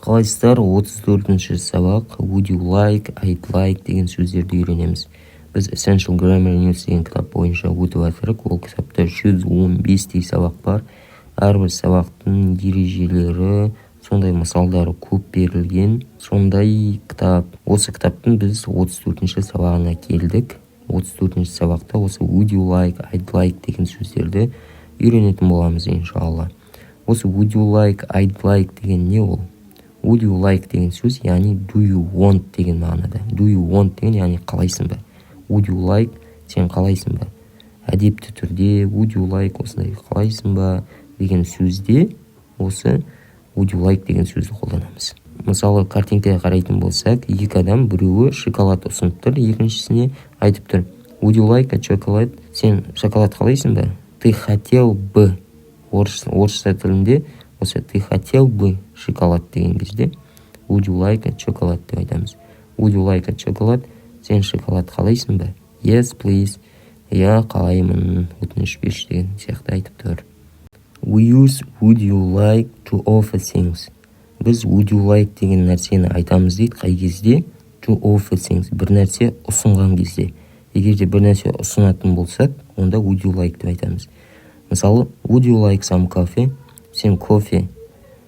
Қалайсыздар? 34-ші сабақ would you like, I'd like деген сөздерді үйренеміз. Біз Essential Grammar News деген кітап бойынша өтіп жатырық. Ол кітапта 115 сабақ бар. Әрбір сабақтың ережелері, сондай мысалдары көп берілген. Сондай кітап. Осы кітаптың біз 34-ші сабағына келдік. 34-ші сабақта осы would you like, I'd like деген сөздерді үйренетін боламыз иншалла. Осы would you like, I'd like деген не ол? Would you like деген сөз, яғни do you want деген мағынада. Do you want деген, яғни қалайсың ба? Would you like, сен қалайсың ба? Әдепті түрде would you like, осындай қалайсың ба деген сөзде осы would you like деген сөзді қолданамыз. Мысалы, картинкаға қарайтын болсақ, екі адам, біреуі шоколад ұсынып тұр, екіншісіне айтып тұр. Would you like a chocolate? Сен шоколад қалайсың ба? Ты хотел бы. Орысша тілінде осы ты хотел бы шоколад деген кезде would you like a chocolate деп айтамыз. Would you like a chocolate? Сен шоколад қалайсың ба? Yes, please. Я қалаймын, өтініш берші деген сияқты айтып тұр. We use would you like to offer things. Біз would you like деген нәрсені айтамыз дейді. Қай кезде? To offer things. Бір нәрсе ұсынған кезде. Егер де бір нәрсе ұсынатын болсақ, онда would you like деп айтамыз. Мысалы, would you like some coffee? Сен кофе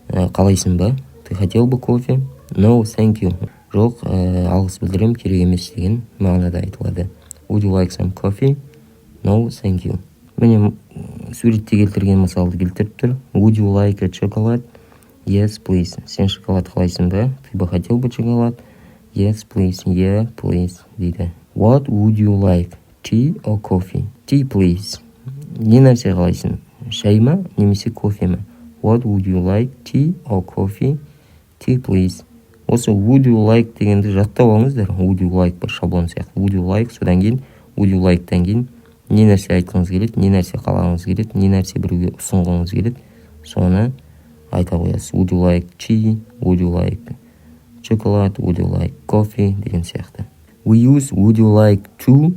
қалайсың ба? Ты хотел бы кофе? No, thank you. Жоқ, алғыс білдірем, керек емес деген мағынада айтылады. Would you like some coffee? No, thank you. Міне суретте келтірген мысалды келтіріп тұр. Would you like a chocolate? Yes, please. Сен шоколад қалайсың ба? Ты бы хотел бы шоколад? Yes, please. Yeah, please. Дейді. What would you like? Tea or coffee? Tea, please. Не нәрсе қалайсың? Шай ма, немесе кофе ма? What would you like? Tea or coffee? Tea, please. Осы would you like дегенді жаттап алыңыздар. Would you like бір шаблон сияқты. Would you like, содан кейін would you like-тан кейін не нәрсе айтқыңыз келеді, не нәрсе қалағыңыз келеді, не нәрсе біреуге ұсынғыңыз келеді, соны айта қоясыз. Would you like tea? Would you like chocolate? Would you like coffee? деген сияқты. We use would you like to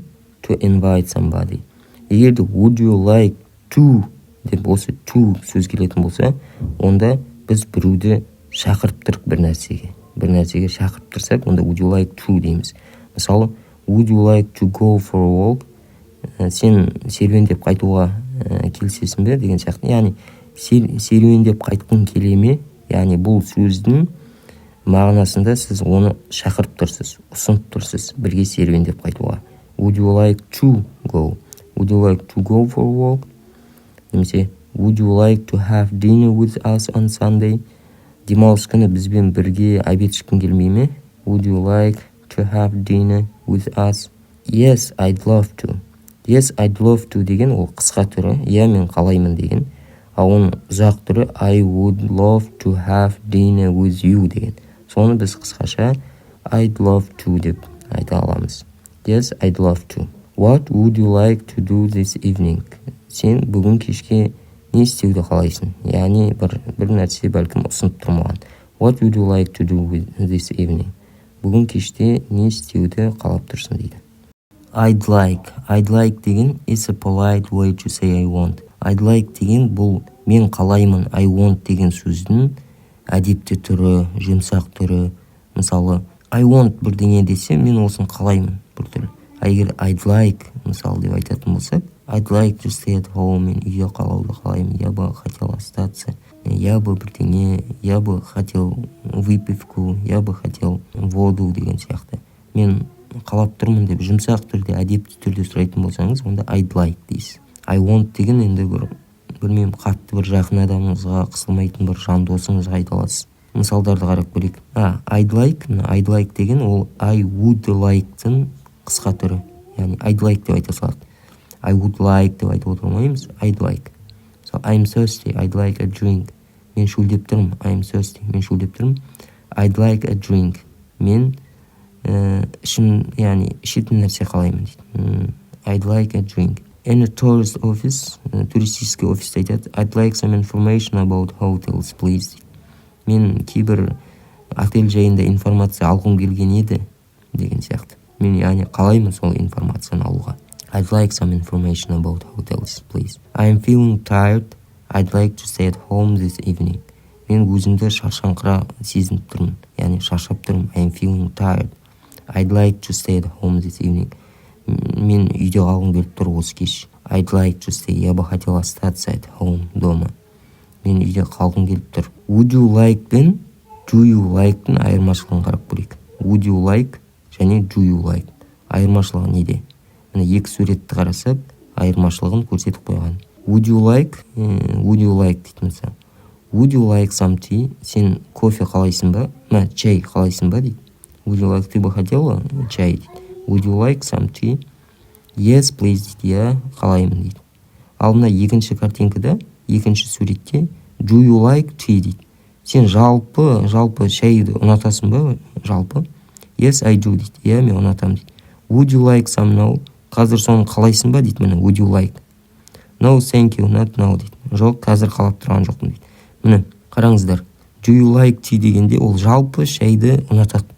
invite somebody. Егер де would you like to деп осы to сөз келетін болса, онда біз біреуді шақырып тұрық бір нәрсеге шақырып тұрсақ, онда would you like to дейміз. Мысалы, would you like to go for a walk? Сен серуендеп қайтуға келісесің бе деген сияқты. Яғни серуендеп қайтқың келе ме? Яғни бұл сөздің мағынасында сіз оны шақырып тұрсыз, ұсынып тұрсыз бірге серуендеп қайтуға. Would you like to go? Would you like to go for a walk? Немесе would you like to have dinner with us on Sunday? Демалыс күні бізбен бірге обед ішкің келмей ме? Would you like to have dinner with us? Yes, I'd love to. Yes, I'd love to деген ол қысқа түрі, иә мен қалаймын деген. Ал оның ұзақ түрі I would love to have dinner with you деген. Соны біз қысқаша I'd love to деп айта аламыз. Yes, I'd love to. What would you like to do this evening? Сен бүгін кешке не істеуді қалайсың? Яғни бір нәрсе бәлкім ұсынып тұр маған. What would you like to do this evening? Бүгін кеште не істеуді қалап тұрсың дейді. I'd like деген is a polite way to say I want. I'd like деген бұл мен қалаймын, I want деген сөздің әдепті түрі, жұмсақ түрі. Мысалы, I want бірдеңе десе, мен осын қалаймын бір түрі. Егер I'd like, мысалы деп айтатын болсақ, I'd like to stay at home, мен үйде қалауды қалаймын, я бы хотел остаться, я бы бірдеңе, я бы хотел выпивку, я бы хотел воду деген сияқты. Мен қалап тұрмын деп жұмсақ түрде, әдепті түрде сұрайтын болсаңыз, онда I'd like дейсіз. I want деген енді білмеймін, қатты бір жақын адамыңызға, қысылмайтын бір жан досыңызға айта аласыз. Мысалдарды қарап көрейік. I'd like деген ол I would like-тың қысқа түрі. Яғни I'd like деп айта салады. I would like деп айтып отырмаймыз. I'd like. So I'm thirsty. I'd like a drink. Мен шөлдеп тұрмын. I'm thirsty. Мен шөлдеп тұрмын. I'd like a drink. Мен яғни ішетін нәрсе қалаймын дейді. I'd like a drink. In a tourist office, туристический офисте айтады. I'd like some information about hotels, please. Мен кейбір отель жайында информация алғым келген еді деген сияқты. Мен яғни қалаймын сол информацияны алуға. I'd like some information about hotels, please. I'm feeling tired. I'd like to stay at home this evening. мен өзімді шаршаңқыра сезініп тұрмын, яғни шаршап тұрмын. I'm feeling tired. I'd like to stay at home this evening. Мен үйде қалғым келіп тұр осы кеш. I'd like to stay. Я бы хотел остаться at home, дома. Мен үйде қалғым келіп тұр. Would you like пен do you like-тың айырмашылығын қарап көрейік. Would you like және do you like. Айырмашылығы неде? Міне екі суретті қарасақ, айырмашылығын көрсетіп қойған. Would you like дейтін болса. Would you like some tea? Сен кофе қалайсың ба? Чай қалайсың ба дейді. Would you like, ты бы хотела чай дейді. Would you like some tea? Yes, please дейді. Я қалаймын дейді. Ал мына екінші картинкада, екінші суретте do you like tea дейді. Сен жалпы шайды ұнатасың ба? Жалпы. Yes, I do дейді. Я мен ұнатамын дейді. Would you like some now? Қазір соны қалайсың ба дейді. Міне would you like. No, thank you, not now дейді. Жоқ, қазір қалап тұрған жоқпын дейді. Міне қараңыздар. Do you like tea дегенде ол жалпы шайды ұнатады.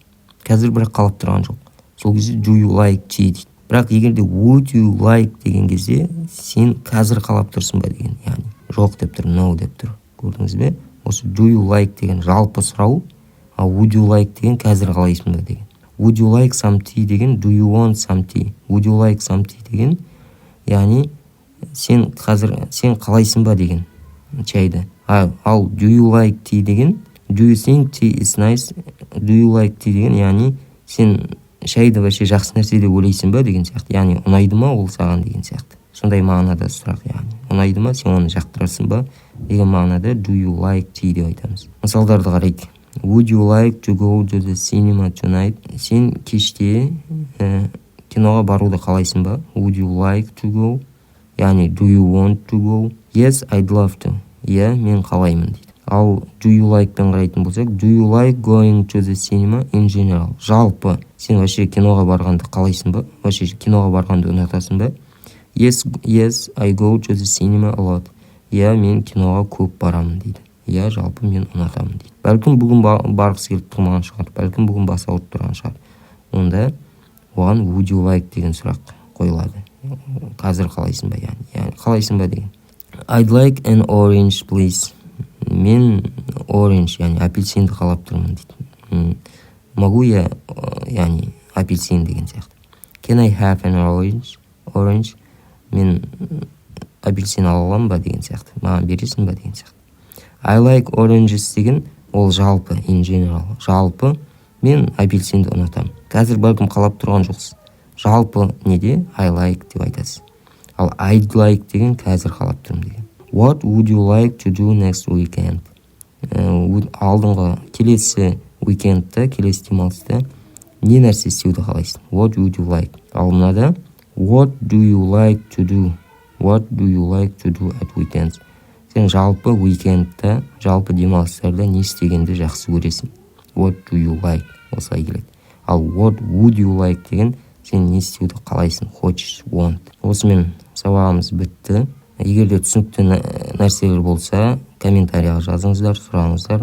Қазір бірақ қалап тұрған жоқ. Сол кезде do you like tea дейді. Бірақ егерде would you like деген кезде сен қазір қалап тұрсың ба деген, яғни жоқ деп тұр, no деп тұр. Көрдіңіз бе? Осы do you like деген жалпы сұрау, а would you like деген қазір қалайсың ба деген. Would you like some tea деген do you want some tea. Would you like some tea деген яғни сен қалайсың ба деген чайды. Ал do you like tea деген do you think tea is nice. Do you like tea деген яғни сен шайды вообще жақсы нәрсе деп ойлайсың ба деген сияқты. Яғни ұнайды ма ол саған деген сияқты. Сондай мағынада сұрақ, яғни ұнайды ма, сен оны жақтырасың ба деген мағынада do you like tea деп айтамыз. Мысалдарды қарайық. Would you like to go to the cinema tonight? Сен кеште киноға баруды қалайсың ба? Would you like to go? Яғни do you want to go? Yes, I'd love to. Иә, мен қалаймын дейді. Ал do you like пен қарайтын болсақ, do you like going to the cinema in general? Жалпы, сен вообще киноға барғанды қалайсың ба? Вообще киноға барғанды ұнатасың ба? Yes, I go to the cinema a lot. Иә, мен киноға көп барамын дейді. Иә, жалпы мен ұнатамын дейді. Бәлкім бүгін барғысы келіп тұрмаған шығар, бәлкім бүгін бас ауырып тұрған шығар. Онда оған would you like деген сұрақ қойылады. Қазір қалайсың ба, яғни қалайсың ба деген. I'd like an orange, please. Мен orange, яғни апельсинді қалап тұрмын дейді. Могу я, яғни апельсин деген сияқты. Can I have an orange? Мен апельсин ала аламын ба деген сияқты. Маған бересің ба деген сияқты. I like oranges деген ол жалпы, in general. Жалпы мен апельсинді ұнатамын. Қазір бәлкім қалап тұрған жоқсыз. Жалпы неде? I like деп айтасыз. Ал I'd like деген қазір қалап тұрмын деген. What would you like to do next weekend? Алдыңғы келесі weekend'та, келесі демалыста не нәрсе істеуді қалайсың? What would you like? Ал мынада what do you like to do? What do you like to do at weekends? Сен жалпы weekend'та, жалпы демалыстарда не істегенді жақсы көресің? What do you like? Осылай келеді. Ал what would you like деген сен не істеуді қалайсың? Хочешь, want. Осымен сабағымыз бітті. Егер де түсінікті нәрселер болса, комментарияға жазыңыздар, сұраңыздар.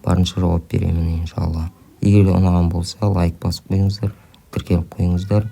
Барынша жауап беремін иншалла. Егер де ұнаған болса, лайк басып қойыңыздар, тіркеліп қойыңыздар.